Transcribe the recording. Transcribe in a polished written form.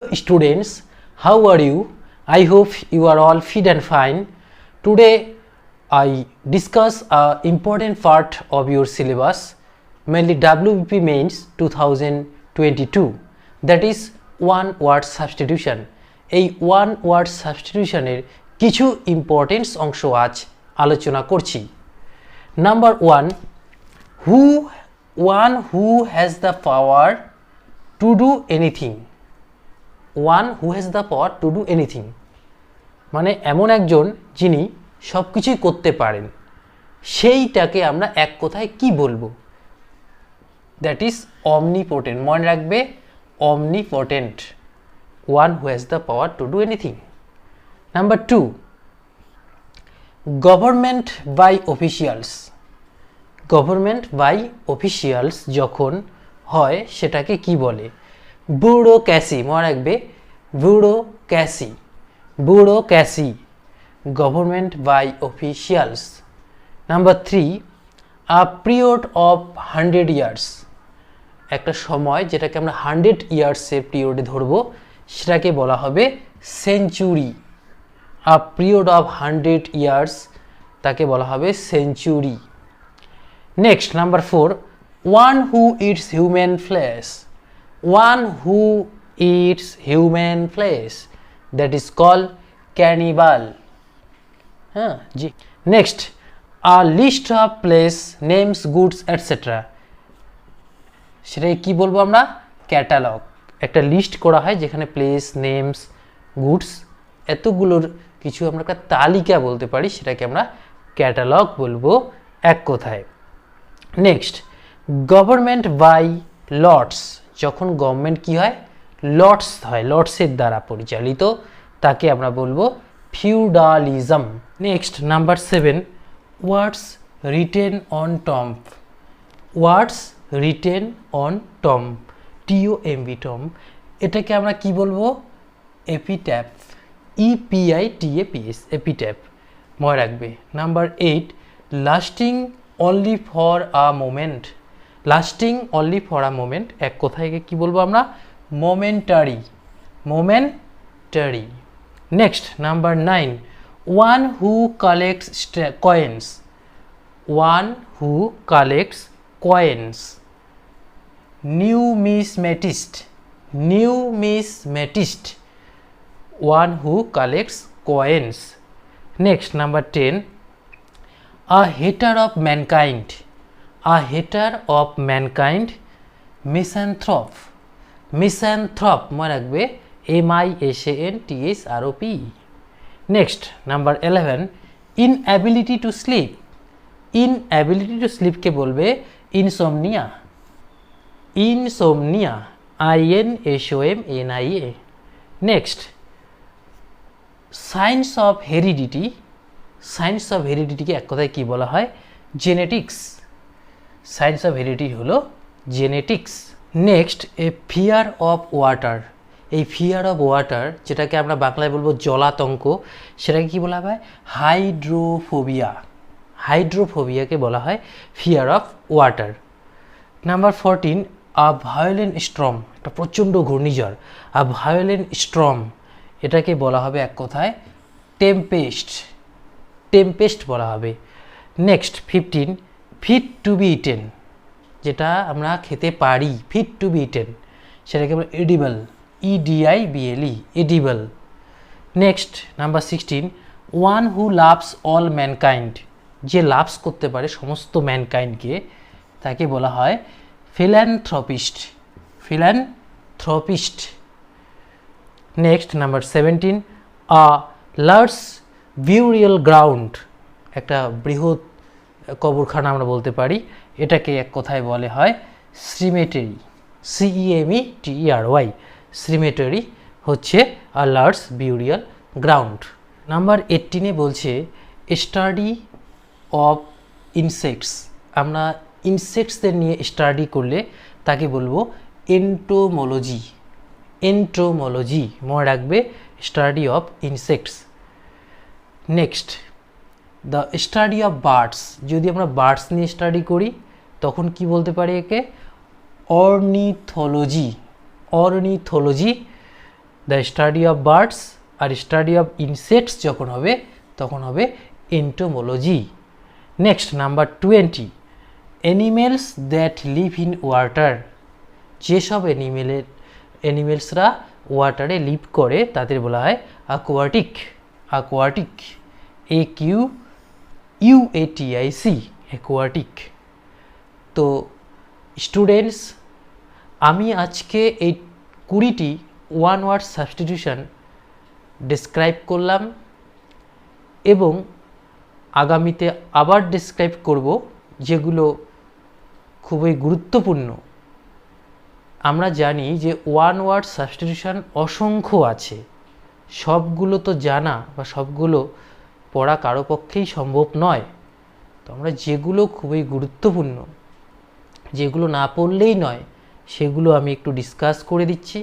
Students, how are you? I hope you are all fit and fine. Today I discuss a important part of your syllabus, mainly WBP Mains 2022, that is one word substitution. এই one word substitution এর কিছু importance অংশ আজ আলোচনা করছি। Number one who has the power to do anything. One who has the power to do anything মানে এমন একজন যিনি সব কিছুই করতে পারেন, সেইটাকে আমরা এক কথায় কি বলবো? That is omnipotent. মনে রাখবে, omnipotent, one who has the power to do anything. Number 2, government by officials. Government by officials যখন হয় সেটাকে কি বলে? ব্যুরোক্রেসি। মনে রাখবে, bureaucracy, government by officials. Number 3, a period of 100 years. একটা সময় যেটাকে আমরা 100 ইয়ার্সের পিরিয়ডে ধরবো, সেটাকে বলা হবে century. A period of 100 years, তাকে বলা হবে century. Next, number 4, one who eats human flesh. One who eats human flesh, that is called cannibal. G. Next, a list of place, names, goods, etc. সেটাকে কি বলবো আমরা? Catalogue. একটা list করা হয় যেখানে প্লেস, নেমস, গুডস, এতগুলোর কিছু আমরা একটা তালিকা বলতে পারি, সেটাকে আমরা ক্যাটালগ বলবো এক কথায়। Next, government by lots. যখন গভর্নমেন্ট কি হয়? লটস হয়, লটসের দ্বারা পরিচালিত, তাকে আমরা বলবো feudalism. Next, number 7, words written on tomb. Words written on tomb, TOMB, tomb, এটাকে আমরা কি বলবো? Epitaph, EPITAPS, epitaph. মনে রাখবে। Number 8, lasting only for a moment. Lasting only for a moment, এক কথায় কি বলবো আমরা? Momentary, momentary. Next, number 9, one who collects coins. One who collects coins, numismatist, numismatist, one who collects coins. Next, number 10, a hater of mankind. A hater of mankind, misanthrope, misanthrope, মনে রাখবে, MISANTHROP। Next, number 11, inability to sleep. inability to sleep কে বলবে insomnia, insomnia, INSOMNIA। Next, science of heredity. Science of হেরিডিটিকে এক কথায় কি বলা হয়? জেনেটিক্স। সায়েন্স অফ হেরিডিটি হলো genetics. Next, a fear of water. এই ফিয়ার অফ ওয়াটার, যেটাকে আমরা বাংলায় বলবো জলাতঙ্ক, সেটাকে কি বলা হয়? হাইড্রোফোবিয়া। হাইড্রোফোবিয়াকে বলা হয় fear of water. Number 14, a violent storm, একটা প্রচণ্ড ঘূর্ণিঝড়, আ ভায়োলেন্ট স্টর্ম, এটাকে বলা হবে এক কথায় টেম্পেস্ট, টেম্পেস্ট বলা হবে। Next, 15, fit to be eaten, যেটা আমরা খেতে পারি, ফিট টু বি ইটেন, সেটাকে আমরা edible, EDIBLE, edible. Next, number 16, one who loves all mankind, যে লাভস করতে পারে সমস্ত ম্যানকাইন্ডকে, তাকে বলা হয় philanthropist, philanthropist. Next, number 17, a large burial ground, একটা বৃহৎ কবরখানা আমরা বলতে পারি, এটাকে এক কথায় বলে হয় সিমেটারি, CEMETERY, সিমেটারি হচ্ছে আ লার্জ বিউরিয়াল গ্রাউন্ড। নাম্বার 18 বলছে স্টাডি অফ ইনসেক্টস। আমরা ইনসেক্টসদের নিয়ে স্টাডি করলে তাকে বলবো এন্টোমোলজি, এন্টোমোলজি, মনে রাখবে, study of insects. Next, the study of birds. যদি আমরা বার্ডস নিয়ে স্টাডি করি তখন কি বলতে পারি একে? Ornithology, ornithology. The study of birds R study of insects যখন হবে তখন হবে entomology. Next number 20, animals that live in water. যেসব অ্যানিমেলসরা ওয়াটারে লিভ করে তাদের বলা হয় অ্যাকোয়াটিক। Aquatic, AQUATIC, aquatic. তো স্টুডেন্টস, আমি আজকে এই 20টি ওয়ান ওয়ার্ড সাবস্টিটিউশন ডেসক্রাইব করলাম এবং আগামীতে আবার ডেসক্রাইব করব, যেগুলো খুবই গুরুত্বপূর্ণ। আমরা জানি যে ওয়ান ওয়ার্ড সাবস্টিটিউশন অসংখ্য আছে, সবগুলো তো জানা বা সবগুলো পড়া কারো পক্ষেই সম্ভব নয়। তো আমরা যেগুলো খুবই গুরুত্বপূর্ণ, যেগুলো না পড়লেই নয়, সেগুলো আমি একটু ডিসকাস করে দিচ্ছি।